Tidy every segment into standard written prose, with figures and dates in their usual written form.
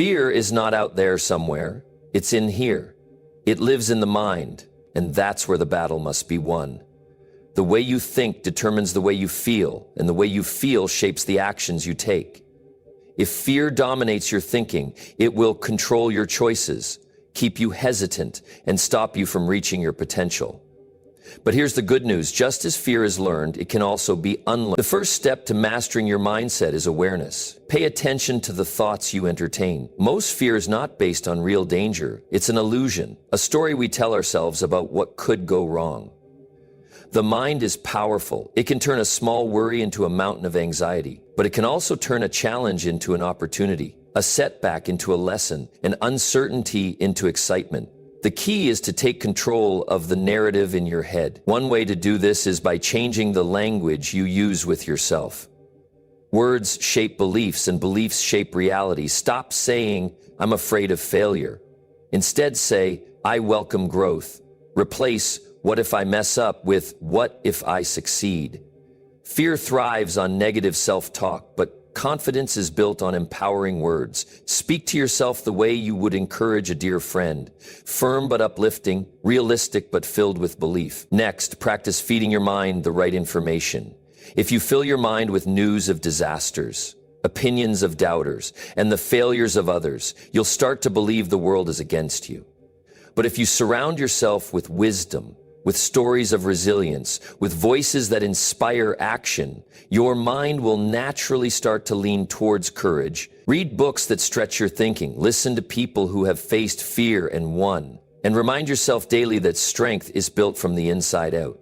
Fear is not out there somewhere. It's in here. It lives in the mind, and that's where the battle must be won. The way you think determines the way you feel, and the way you feel shapes the actions you take. If fear dominates your thinking, it will control your choices, keep you hesitant, and stop you from reaching your potential. But here's the good news. Just as fear is learned, it can also be unlearned. The first step to mastering your mindset is awareness. Pay attention to the thoughts you entertain. Most fear is not based on real danger. It's an illusion, a story we tell ourselves about what could go wrong. The mind is powerful. It can turn a small worry into a mountain of anxiety, but it can also turn a challenge into an opportunity, a setback into a lesson, an uncertainty into excitement. The key is to take control of the narrative in your head. One way to do this is by changing the language you use with yourself. Words shape beliefs, and beliefs shape reality. Stop saying, "I'm afraid of failure." Instead say, "I welcome growth." Replace "what if I mess up" with "what if I succeed." Fear thrives on negative self-talk, but confidence is built on empowering words. Speak to yourself the way you would encourage a dear friend. Firm but uplifting, realistic but filled with belief. Next, practice feeding your mind the right information. If you fill your mind with news of disasters, opinions of doubters, and the failures of others, you'll start to believe the world is against you. But if you surround yourself with wisdom, with stories of resilience, with voices that inspire action, your mind will naturally start to lean towards courage. Read books that stretch your thinking. Listen to people who have faced fear and won. And remind yourself daily that strength is built from the inside out.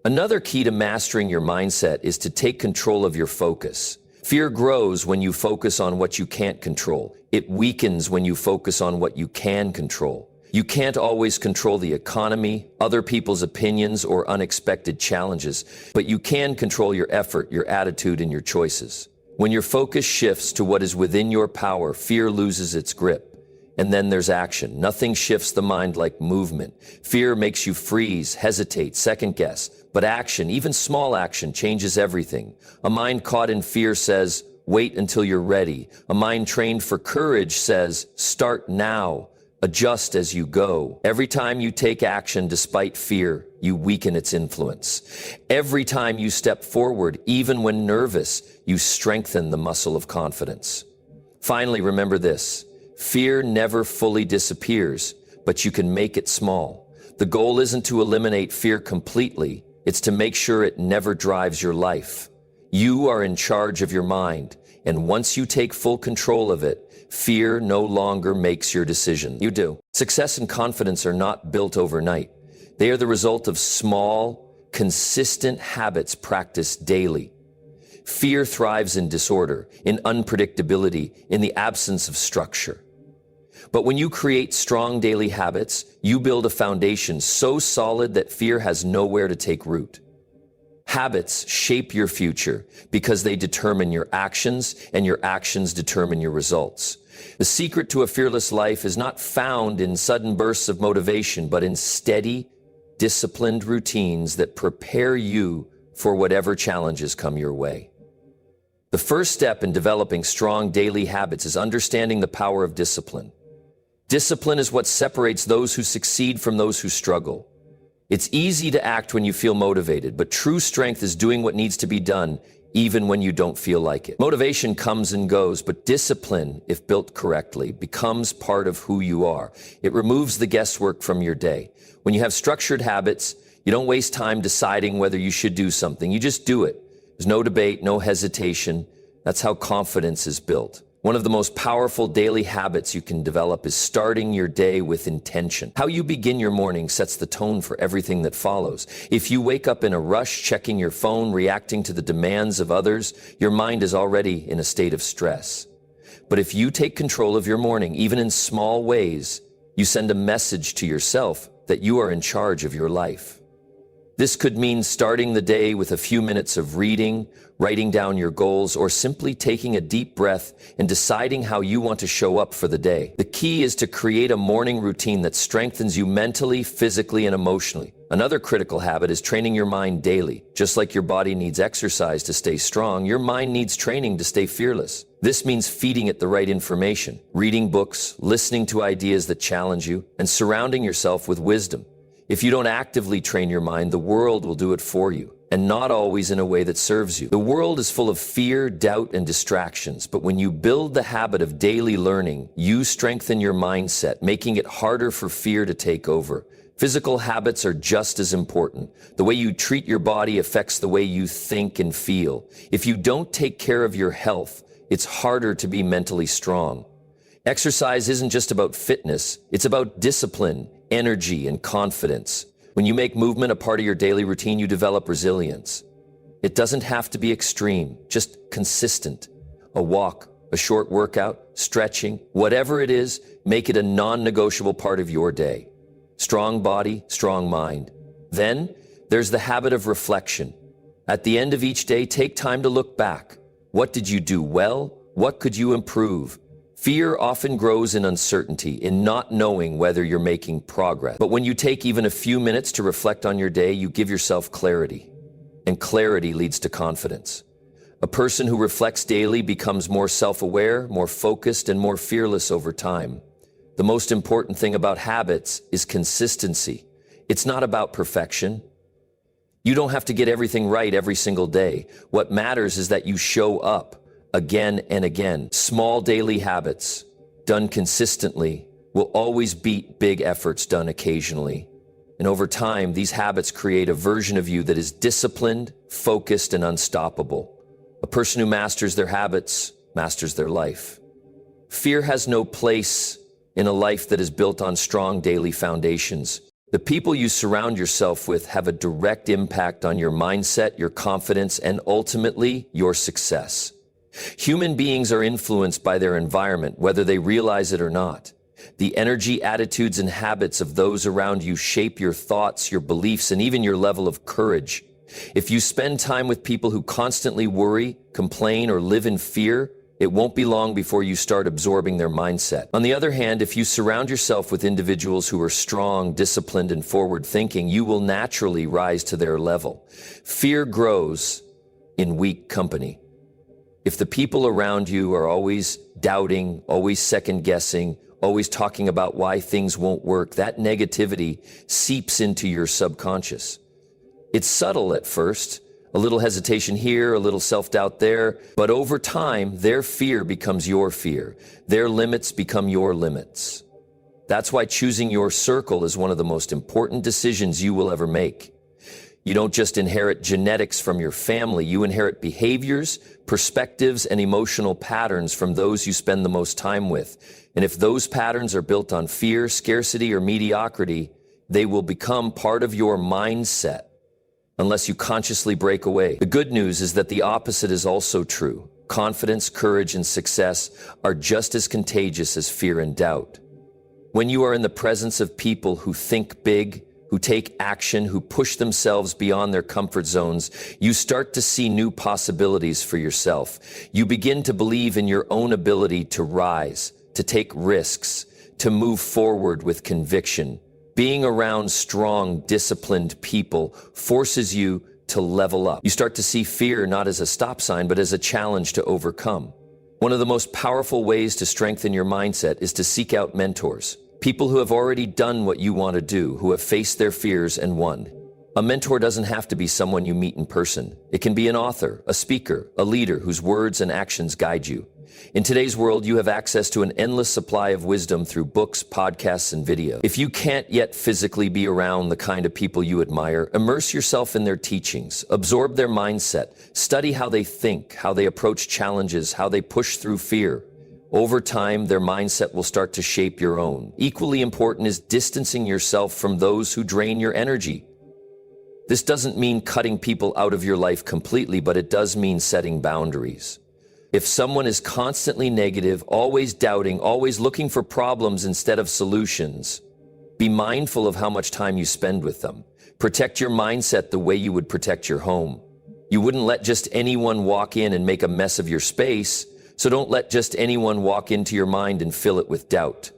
Another key to mastering your mindset is to take control of your focus. Fear grows when you focus on what you can't control. It weakens when you focus on what you can control. You can't always control the economy, other people's opinions, or unexpected challenges, but you can control your effort, your attitude, and your choices. When your focus shifts to what is within your power, fear loses its grip. And then there's action. Nothing shifts the mind like movement. Fear makes you freeze, hesitate, second guess. But action, even small action, changes everything. A mind caught in fear says, "Wait until you're ready." A mind trained for courage says, "Start now." Adjust as you go. Every time you take action despite fear, you weaken its influence. Every time you step forward, even when nervous, you strengthen the muscle of confidence. Finally, remember this. Fear never fully disappears, but you can make it small. The goal isn't to eliminate fear completely. It's to make sure it never drives your life. You are in charge of your mind, and once you take full control of it, fear no longer makes your decision. You do. Success and confidence are not built overnight. They are the result of small, consistent habits practiced daily. Fear thrives in disorder, in unpredictability, in the absence of structure. But when you create strong daily habits, you build a foundation so solid that fear has nowhere to take root. Habits shape your future because they determine your actions, and your actions determine your results. The secret to a fearless life is not found in sudden bursts of motivation, but in steady, disciplined routines that prepare you for whatever challenges come your way. The first step in developing strong daily habits is understanding the power of discipline. Discipline is what separates those who succeed from those who struggle. It's easy to act when you feel motivated, but true strength is doing what needs to be done even when you don't feel like it. Motivation comes and goes, but discipline, if built correctly, becomes part of who you are. It removes the guesswork from your day. When you have structured habits, you don't waste time deciding whether you should do something. You just do it. There's no debate, no hesitation. That's how confidence is built. One of the most powerful daily habits you can develop is starting your day with intention. How you begin your morning sets the tone for everything that follows. If you wake up in a rush, checking your phone, reacting to the demands of others, your mind is already in a state of stress. But if you take control of your morning, even in small ways, you send a message to yourself that you are in charge of your life. This could mean starting the day with a few minutes of reading, writing down your goals, or simply taking a deep breath and deciding how you want to show up for the day. The key is to create a morning routine that strengthens you mentally, physically, and emotionally. Another critical habit is training your mind daily. Just like your body needs exercise to stay strong, your mind needs training to stay fearless. This means feeding it the right information, reading books, listening to ideas that challenge you, and surrounding yourself with wisdom. If you don't actively train your mind, the world will do it for you, and not always in a way that serves you. The world is full of fear, doubt, and distractions, but when you build the habit of daily learning, you strengthen your mindset, making it harder for fear to take over. Physical habits are just as important. The way you treat your body affects the way you think and feel. If you don't take care of your health, it's harder to be mentally strong. Exercise isn't just about fitness, it's about discipline, energy, and confidence. When you make movement a part of your daily routine, you develop resilience. It doesn't have to be extreme, just consistent. A walk, a short workout, stretching, whatever it is, make it a non-negotiable part of your day. Strong body, strong mind. Then, there's the habit of reflection. At the end of each day, take time to look back. What did you do well? What could you improve? Fear often grows in uncertainty, in not knowing whether you're making progress. But when you take even a few minutes to reflect on your day, you give yourself clarity. And clarity leads to confidence. A person who reflects daily becomes more self-aware, more focused, and more fearless over time. The most important thing about habits is consistency. It's not about perfection. You don't have to get everything right every single day. What matters is that you show up again and again. Small daily habits done consistently will always beat big efforts done occasionally. And over time, these habits create a version of you that is disciplined, focused, and unstoppable. A person who masters their habits masters their life. Fear has no place in a life that is built on strong daily foundations. The people you surround yourself with have a direct impact on your mindset, your confidence, and ultimately your success. Human beings are influenced by their environment, whether they realize it or not. The energy, attitudes, and habits of those around you shape your thoughts, your beliefs, and even your level of courage. If you spend time with people who constantly worry, complain, or live in fear, it won't be long before you start absorbing their mindset. On the other hand, if you surround yourself with individuals who are strong, disciplined, and forward-thinking, you will naturally rise to their level. Fear grows in weak company. If the people around you are always doubting, always second-guessing, always talking about why things won't work, that negativity seeps into your subconscious. It's subtle at first, a little hesitation here, a little self-doubt there, but over time, their fear becomes your fear. Their limits become your limits. That's why choosing your circle is one of the most important decisions you will ever make. You don't just inherit genetics from your family, you inherit behaviors, perspectives, and emotional patterns from those you spend the most time with. And if those patterns are built on fear, scarcity, or mediocrity, they will become part of your mindset unless you consciously break away. The good news is that the opposite is also true. Confidence, courage, and success are just as contagious as fear and doubt. When you are in the presence of people who think big, who take action, who push themselves beyond their comfort zones, you start to see new possibilities for yourself. You begin to believe in your own ability to rise, to take risks, to move forward with conviction. Being around strong, disciplined people forces you to level up. You start to see fear not as a stop sign, but as a challenge to overcome. One of the most powerful ways to strengthen your mindset is to seek out mentors. People who have already done what you want to do, who have faced their fears and won. A mentor doesn't have to be someone you meet in person. It can be an author, a speaker, a leader whose words and actions guide you. In today's world, you have access to an endless supply of wisdom through books, podcasts, and video. If you can't yet physically be around the kind of people you admire, immerse yourself in their teachings, absorb their mindset, study how they think, how they approach challenges, how they push through fear. Over time, their mindset will start to shape your own. Equally important is distancing yourself from those who drain your energy. This doesn't mean cutting people out of your life completely, but it does mean setting boundaries. If someone is constantly negative, always doubting, always looking for problems instead of solutions, Be mindful of how much time you spend with them. Protect your mindset the way you would protect your home. You wouldn't let just anyone walk in and make a mess of your space, so don't let just anyone walk into your mind and fill it with doubt.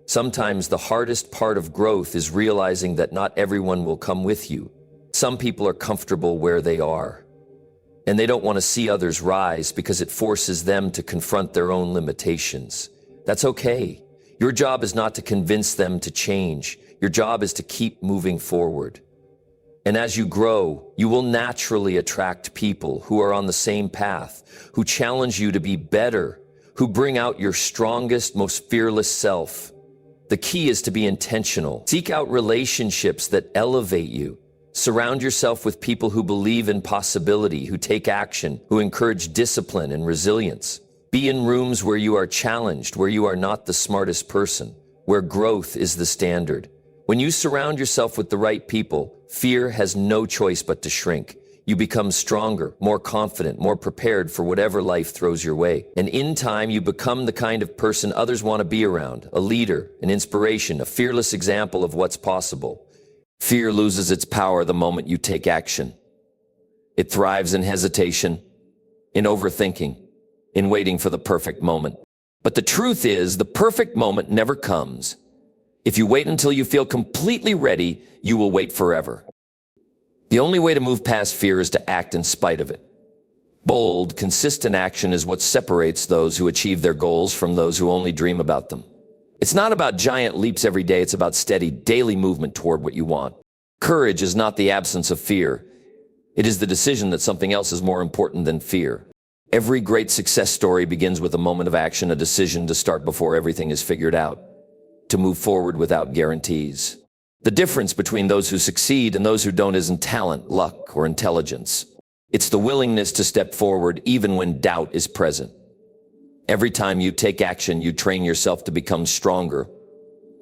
Sometimes the hardest part of growth is realizing that not everyone will come with you. Some people are comfortable where they are, and they don't want to see others rise because it forces them to confront their own limitations. That's okay. Your job is not to convince them to change. Your job is to keep moving forward. And as you grow, you will naturally attract people who are on the same path, who challenge you to be better, who bring out your strongest, most fearless self. The key is to be intentional. Seek out relationships that elevate you. Surround yourself with people who believe in possibility, who take action, who encourage discipline and resilience. Be in rooms where you are challenged, where you are not the smartest person, where growth is the standard. When you surround yourself with the right people, fear has no choice but to shrink. You become stronger, more confident, more prepared for whatever life throws your way. And in time, you become the kind of person others want to be around, a leader, an inspiration, a fearless example of what's possible. Fear loses its power the moment you take action. It thrives in hesitation, in overthinking, in waiting for the perfect moment. But the truth is, the perfect moment never comes. If you wait until you feel completely ready, you will wait forever. The only way to move past fear is to act in spite of it. Bold, consistent action is what separates those who achieve their goals from those who only dream about them. It's not about giant leaps every day, it's about steady, daily movement toward what you want. Courage is not the absence of fear. It is the decision that something else is more important than fear. Every great success story begins with a moment of action, a decision to start before everything is figured out, to move forward without guarantees. The difference between those who succeed and those who don't isn't talent, luck, or intelligence. It's the willingness to step forward even when doubt is present. Every time you take action, you train yourself to become stronger,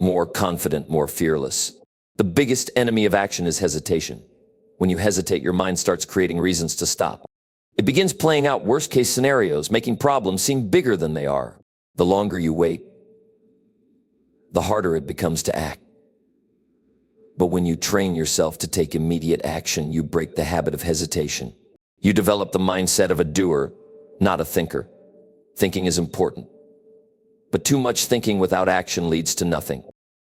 more confident, more fearless. The biggest enemy of action is hesitation. When you hesitate, your mind starts creating reasons to stop. It begins playing out worst-case scenarios, making problems seem bigger than they are. The longer you wait, the harder it becomes to act. But when you train yourself to take immediate action, you break the habit of hesitation. You develop the mindset of a doer, not a thinker. Thinking is important, but too much thinking without action leads to nothing.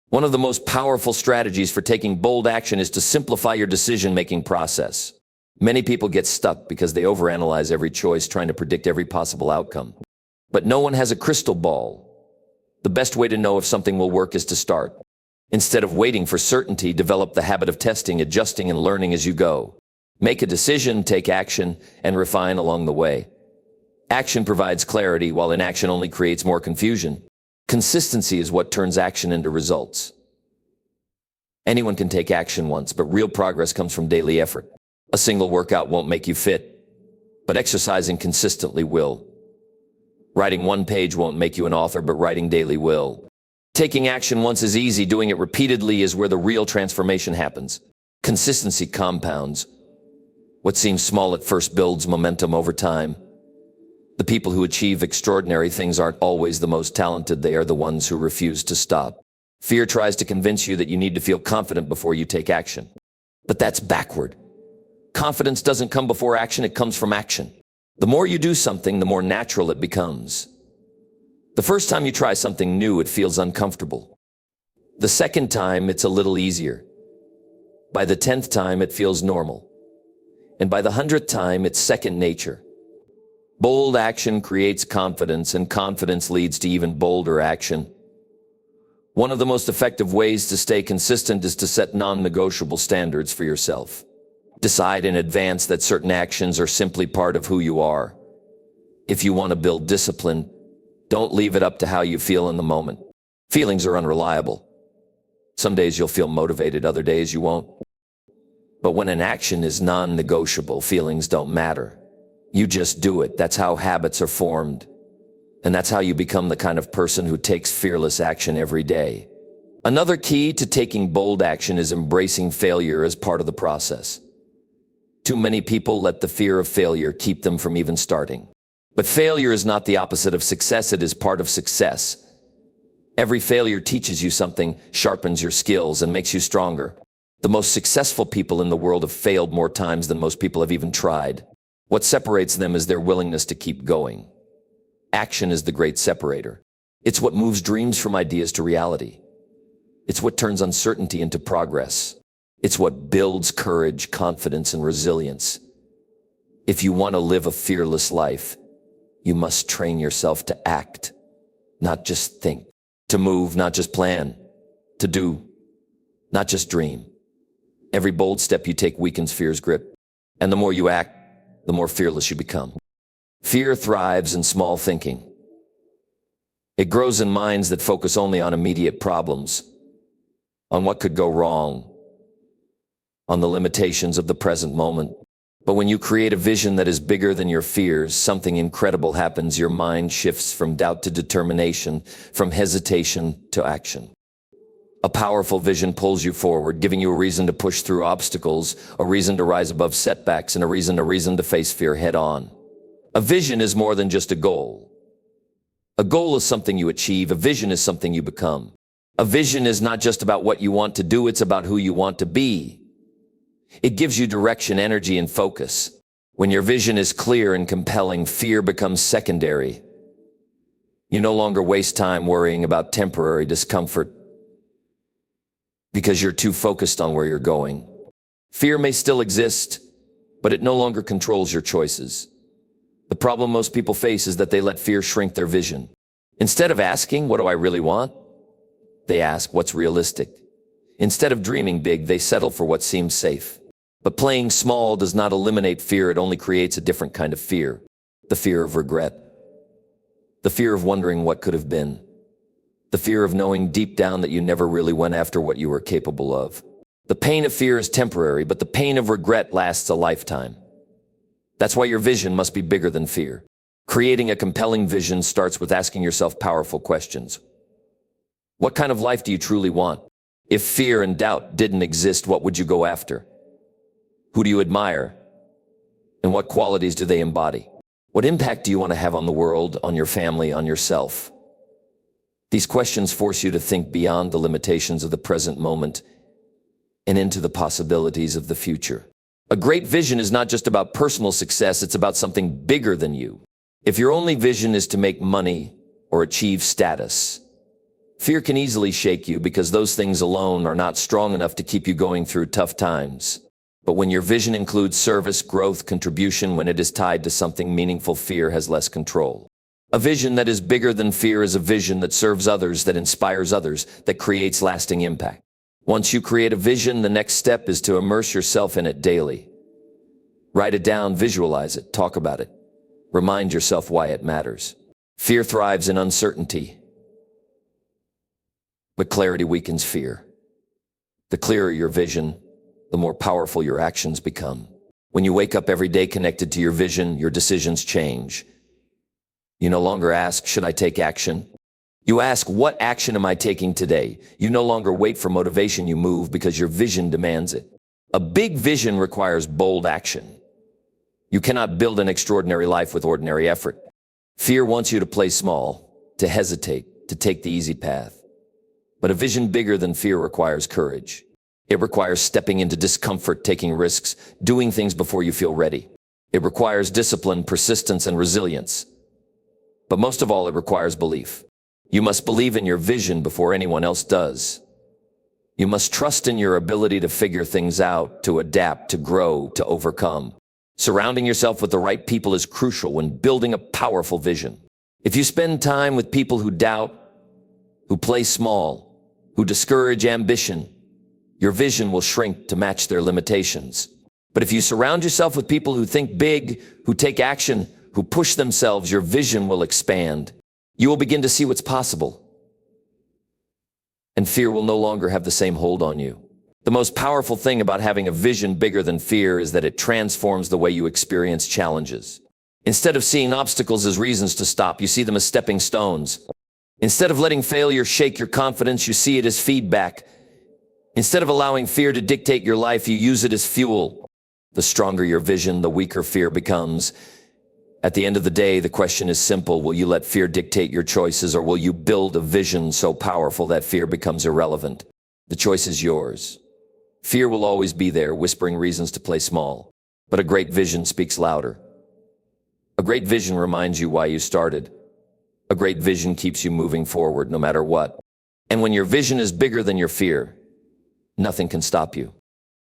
One of the most powerful strategies for taking bold action is to simplify your decision-making process. Many people get stuck because they overanalyze every choice, trying to predict every possible outcome. But no one has a crystal ball. The best way to know if something will work is to start. Instead of waiting for certainty, develop the habit of testing, adjusting, and learning as you go. Make a decision, take action, and refine along the way. Action provides clarity, while inaction only creates more confusion. Consistency is what turns action into results. Anyone can take action once, but real progress comes from daily effort. A single workout won't make you fit, but exercising consistently will. Writing one page won't make you an author, but writing daily will. Taking action once is easy, doing it repeatedly is where the real transformation happens. Consistency compounds. What seems small at first builds momentum over time. The people who achieve extraordinary things aren't always the most talented, they are the ones who refuse to stop. Fear tries to convince you that you need to feel confident before you take action. But that's backward. Confidence doesn't come before action, it comes from action. The more you do something, the more natural it becomes. The first time you try something new, it feels uncomfortable. The second time, it's a little easier. By the 10th time, it feels normal. And by the 100th time, it's second nature. Bold action creates confidence, and confidence leads to even bolder action. One of the most effective ways to stay consistent is to set non-negotiable standards for yourself. Decide in advance that certain actions are simply part of who you are. If you want to build discipline, don't leave it up to how you feel in the moment. Feelings are unreliable. Some days you'll feel motivated, other days you won't. But when an action is non-negotiable, feelings don't matter. You just do it. That's how habits are formed. And that's how you become the kind of person who takes fearless action every day. Another key to taking bold action is embracing failure as part of the process. Too many people let the fear of failure keep them from even starting. But failure is not the opposite of success, it is part of success. Every failure teaches you something, sharpens your skills, and makes you stronger. The most successful people in the world have failed more times than most people have even tried. What separates them is their willingness to keep going. Action is the great separator. It's what moves dreams from ideas to reality. It's what turns uncertainty into progress. It's what builds courage, confidence, and resilience. If you want to live a fearless life, you must train yourself to act, not just think, to move, not just plan, to do, not just dream. Every bold step you take weakens fear's grip, and the more you act, the more fearless you become. Fear thrives in small thinking. It grows in minds that focus only on immediate problems, on what could go wrong, on the limitations of the present moment. But when you create a vision that is bigger than your fears, something incredible happens. Your mind shifts from doubt to determination, from hesitation to action. A powerful vision pulls you forward, giving you a reason to push through obstacles, a reason to rise above setbacks, and a reason to face fear head on. A vision is more than just a goal. A goal is something you achieve. A vision is something you become. A vision is not just about what you want to do, it's about who you want to be. It gives you direction, energy, and focus. When your vision is clear and compelling, fear becomes secondary. You no longer waste time worrying about temporary discomfort because you're too focused on where you're going. Fear may still exist, but it no longer controls your choices. The problem most people face is that they let fear shrink their vision. Instead of asking, what do I really want? They ask, what's realistic? Instead of dreaming big, they settle for what seems safe. But playing small does not eliminate fear, it only creates a different kind of fear. The fear of regret. The fear of wondering what could have been. The fear of knowing deep down that you never really went after what you were capable of. The pain of fear is temporary, but the pain of regret lasts a lifetime. That's why your vision must be bigger than fear. Creating a compelling vision starts with asking yourself powerful questions. What kind of life do you truly want? If fear and doubt didn't exist, what would you go after? Who do you admire? And what qualities do they embody? What impact do you want to have on the world, on your family, on yourself? These questions force you to think beyond the limitations of the present moment and into the possibilities of the future. A great vision is not just about personal success, it's about something bigger than you. If your only vision is to make money or achieve status, fear can easily shake you because those things alone are not strong enough to keep you going through tough times. But when your vision includes service, growth, contribution, when it is tied to something meaningful, fear has less control. A vision that is bigger than fear is a vision that serves others, that inspires others, that creates lasting impact. Once you create a vision, the next step is to immerse yourself in it daily. Write it down, visualize it, talk about it. Remind yourself why it matters. Fear thrives in uncertainty, but clarity weakens fear. The clearer your vision, the more powerful your actions become. When you wake up every day connected to your vision, your decisions change. You no longer ask, should I take action? You ask, what action am I taking today? You no longer wait for motivation, you move because your vision demands it. A big vision requires bold action. You cannot build an extraordinary life with ordinary effort. Fear wants you to play small, to hesitate, to take the easy path. But a vision bigger than fear requires courage. It requires stepping into discomfort, taking risks, doing things before you feel ready. It requires discipline, persistence, and resilience. But most of all, it requires belief. You must believe in your vision before anyone else does. You must trust in your ability to figure things out, to adapt, to grow, to overcome. Surrounding yourself with the right people is crucial when building a powerful vision. If you spend time with people who doubt, who play small, who discourage ambition, your vision will shrink to match their limitations. But if you surround yourself with people who think big, who take action, who push themselves, your vision will expand. You will begin to see what's possible. And fear will no longer have the same hold on you. The most powerful thing about having a vision bigger than fear is that it transforms the way you experience challenges. Instead of seeing obstacles as reasons to stop, you see them as stepping stones. Instead of letting failure shake your confidence, you see it as feedback. Instead of allowing fear to dictate your life, you use it as fuel. The stronger your vision, the weaker fear becomes. At the end of the day, the question is simple. Will you let fear dictate your choices, or will you build a vision so powerful that fear becomes irrelevant? The choice is yours. Fear will always be there, whispering reasons to play small. But a great vision speaks louder. A great vision reminds you why you started. A great vision keeps you moving forward no matter what. And when your vision is bigger than your fear, nothing can stop you.